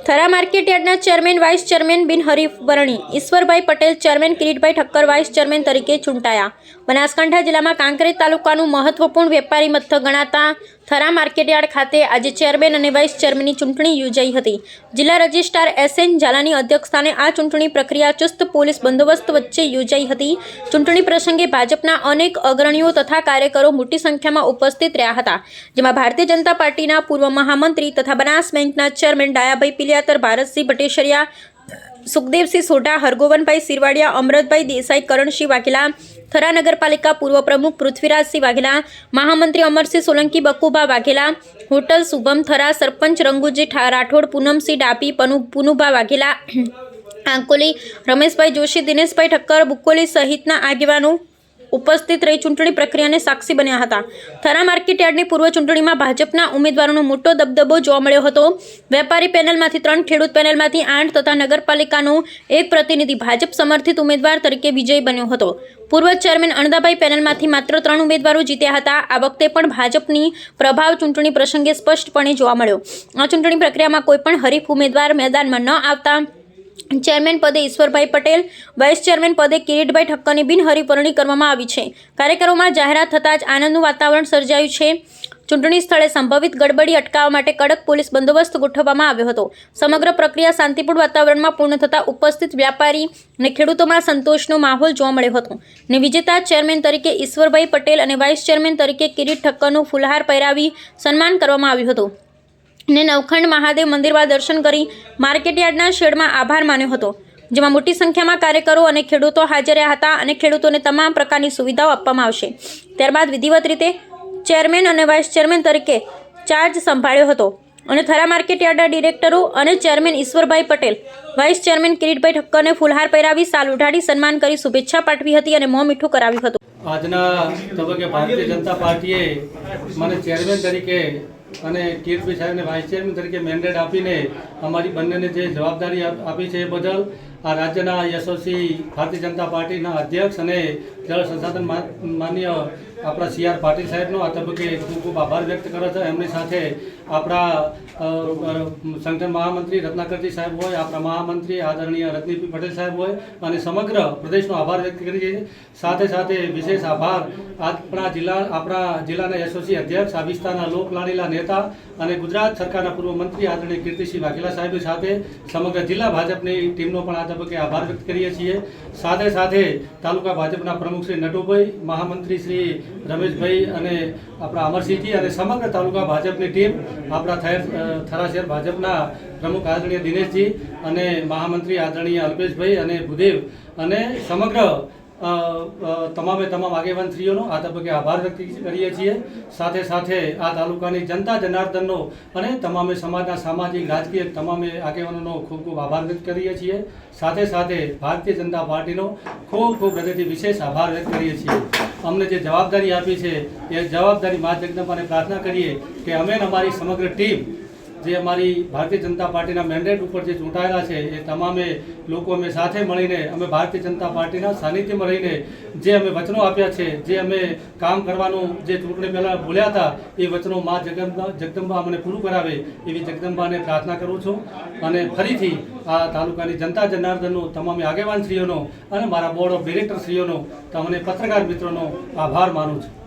થરા માર્કેટયાર્ડના chairman vice chairman બિનહરીફ વરણી Ishwarbhai Patel chairman Kiritbhai Thakkar vice chairman તરીકે ચૂંટાયા। બનાસકાંઠા જિલ્લામાં કાંકરેજ તાલુકાનું મહત્વપૂર્ણ વેપારી મથક ગણાતા થરા માર્કેટયાર્ડ ખાતે આજે ચેરમેન અને વાઇસ ચેરમેનની ચૂંટણી યોજાઈ હતી। જિલ્લા રજિસ્ટ્રાર એસએન ઝાલાની અધ્યક્ષસ્થાને આ ચૂંટણી પ્રક્રિયા ચુસ્ત પોલીસ બંદોબસ્ત વચ્ચે યોજાઈ હતી। ચૂંટણી પ્રસંગે ભાજપના અનેક અગ્રણીઓ તથા કાર્યકરો મોટી સંખ્યામાં ઉપસ્થિત રહ્યા હતા, જેમાં ભારતીય જનતા પાર્ટીના પૂર્વ મહામંત્રી તથા બનાસ બેંકના ચેરમેન ડાયાભાઈ પિલિયાતર, ભારતસિંહ ભટેશરિયા, સુખદેવસિંહ સોઢા, હરગોવનભાઈ સિરવાડિયા, અમૃતભાઈ દેસાઈ, કરણસિંહ વાઘેલા, થરા નગરપાલિકા પૂર્વ પ્રમુખ પૃથ્વીરાજસિંહ વાઘેલા, મહામંત્રી અમરસિંહ સોલંકી, બકુભા વાઘેલા, હોટલ શુભમ થરા, સરપંચ રંગુજી રાઠોડ, પૂનમસિંહ ડાપી, પુનુભા વાઘેલા, આંકોલી, રમેશભાઈ જોશી, દિનેશભાઈ ઠક્કર, બુકોલી સહિતના આગેવાનો ઉપસ્થિત રહી ચૂંટણી પ્રક્રિયાને સાક્ષી બન્યા હતા। થરા માર્કેટયાર્ડની પૂર્વ ચૂંટણીમાં ભાજપના ઉમેદવારોનો મોટો દબદબો જોવા મળ્યો હતો। વેપારી પેનલમાંથી 3, ખેડૂત પેનલમાંથી 8 તથા નગરપાલિકાનો 1 પ્રતિનિધિ ભાજપ સમર્થિત ઉમેદવાર તરીકે વિજયી બન્યો હતો। પૂર્વ ચેરમેન અણદાભાઈ પેનલમાંથી માત્ર 3 ઉમેદવારો જીત્યા હતા। આ વખતે પણ ભાજપની પ્રભાવ ચૂંટણી પ્રસંગે સ્પષ્ટપણે જોવા મળ્યો। આ ચૂંટણી પ્રક્રિયામાં કોઈપણ હરીફ ઉમેદવાર મેદાનમાં ન આવતા ચેરમેન પદે ઈશ્વરભાઈ પટેલ, વાઇસ ચેરમેન પદે કિરીટભાઈ ઠક્કરની બિનહરીફ વરણી કરવામાં આવી છે। કાર્યક્રમોમાં જાહેરાત થતાં જ આનંદનું વાતાવરણ સર્જાયું છે। ચૂંટણી સ્થળે સંભવિત ગડબડી અટકાવવા માટે કડક પોલીસ બંદોબસ્ત ગોઠવવામાં આવ્યો હતો। સમગ્ર પ્રક્રિયા શાંતિપૂર્ણ વાતાવરણમાં પૂર્ણ થતાં ઉપસ્થિત વ્યાપારી અને ખેડૂતોમાં સંતોષનો માહોલ જોવા મળ્યો હતો અને વિજેતા ચેરમેન તરીકે ઈશ્વરભાઈ પટેલ અને વાઇસ ચેરમેન તરીકે કિરીટ ઠક્કરનું ફુલહાર પહેરાવી સન્માન કરવામાં આવ્યું હતું ને નવખંડ મહાદેવ મંદિરમાં દર્શન કરી માર્કેટયાર્ડના શેડમાં આભાર માન્યો હતો, જેમાં મોટી સંખ્યામાં કાર્યકરો અને ખેડૂતો હાજર રહ્યા હતા અને ખેડૂતોને તમામ પ્રકારની સુવિધાઓ આપવામાં આવશે। ત્યારબાદ વિધિવત રીતે ચેરમેન અને વાઇસ ચેરમેન તરીકે ચાર્જ સંભાળ્યો હતો અને થરા માર્કેટયાર્ડના ડિરેક્ટરો અને chairman Ishwarbhai Patel, vice chairman Kiritbhai ઠક્કરને ફુલહાર પહેરાવી સાલ ઉઢાડી સન્માન કરી શુભેચ્છા પાઠવી હતી અને મોં મીઠું કરાવ્યું હતું। આજના તબક્કે ભારતીય જનતા પાર્ટીએ મને ચેરમેન તરીકે અને કિરીટભાઈ સાહેબને વાઇસ ચેરમેન તરીકે મેન્ડેટ આપીને અમારી બંનેને જે જવાબદારી આપી છે એ બદલ આ રાજ્યના યશસ્વી ભારતીય જનતા પાર્ટીના અધ્યક્ષ અને જળ સંસાધન માન્ય આપણા CR પાટીલ સાહેબનો આ તબક્કે ખૂબ ખૂબ આભાર વ્યક્ત કરે છે। એમની સાથે આપણા સંગઠન મહામંત્રી રત્નાકરજી સાહેબ હોય, આપણા મહામંત્રી આદરણીય રત્નીભાઈ પટેલ સાહેબ હોય અને સમગ્ર પ્રદેશનો આભાર વ્યક્ત કરીએ છીએ। સાથે સાથે વિશેષ આભાર આપણા જિલ્લાના યશસ્વી અધ્યક્ષ, આ વિસ્તારના લોકલાડીલા નેતા અને ગુજરાત સરકારના પૂર્વ મંત્રી આદરણીય કીર્તિસિંહ વાઘેલા સાહેબની સાથે સમગ્ર જિલ્લા ભાજપની ટીમનો પણ આ તબક્કે આભાર વ્યક્ત કરીએ છીએ। સાથે સાથે તાલુકા ભાજપના પ્રમુખ શ્રી નટુભાઈ, મહામંત્રી શ્રી રમેશભાઈ અને આપણા અમરસિંહજી અને સમગ્ર તાલુકા ભાજપની ટીમ, આપણા થરા શહેર ભાજપના પ્રમુખ આદરણીય દિનેશજી અને મહામંત્રી આદરણીય અલ્પેશભાઈ અને ભૂદેવ અને સમગ્ર તમામે તમામ આગેવાનશ્રીઓનો આ તબક્કે આભાર વ્યક્ત કરીએ છીએ। સાથે સાથે આ તાલુકાની જનતા જનાર્દનનો અને તમામે સમાજના સામાજિક રાજકીય તમામે આગેવાનોનો ખૂબ ખૂબ આભાર વ્યક્ત કરીએ છીએ। સાથે સાથે ભારતીય જનતા પાર્ટીનો ખૂબ ખૂબ હૃદયથી વિશેષ આભાર વ્યક્ત કરીએ છીએ। અમને જે જવાબદારી આપી છે એ જવાબદારી મા જગદંબાને પ્રાર્થના કરીએ કે અમે અમારી સમગ્ર ટીમ જે અમારી ભારતીય જનતા પાર્ટીના મેન્ડેટ ઉપર જે ચૂંટાયેલા છે એ તમામે લોકો અમે સાથે મળીને અમે ભારતીય જનતા પાર્ટીના સાનિધ્યમાં રહીને જે અમે વચનો આપ્યા છે, જે અમે કામ કરવાનું જે ચૂંટણી પહેલાં બોલ્યા હતા એ વચનો મા જગદંબા અમને પૂરું કરાવે એવી જગદંબાને પ્રાર્થના કરું છું અને ફરીથી આ તાલુકાની જનતા જનાર્દનનો, તમામ આગેવાનશ્રીઓનો અને મારા બોર્ડ ઓફ ડિરેક્ટરશ્રીઓનો, તમને પત્રકાર મિત્રોનો આભાર માનું છું।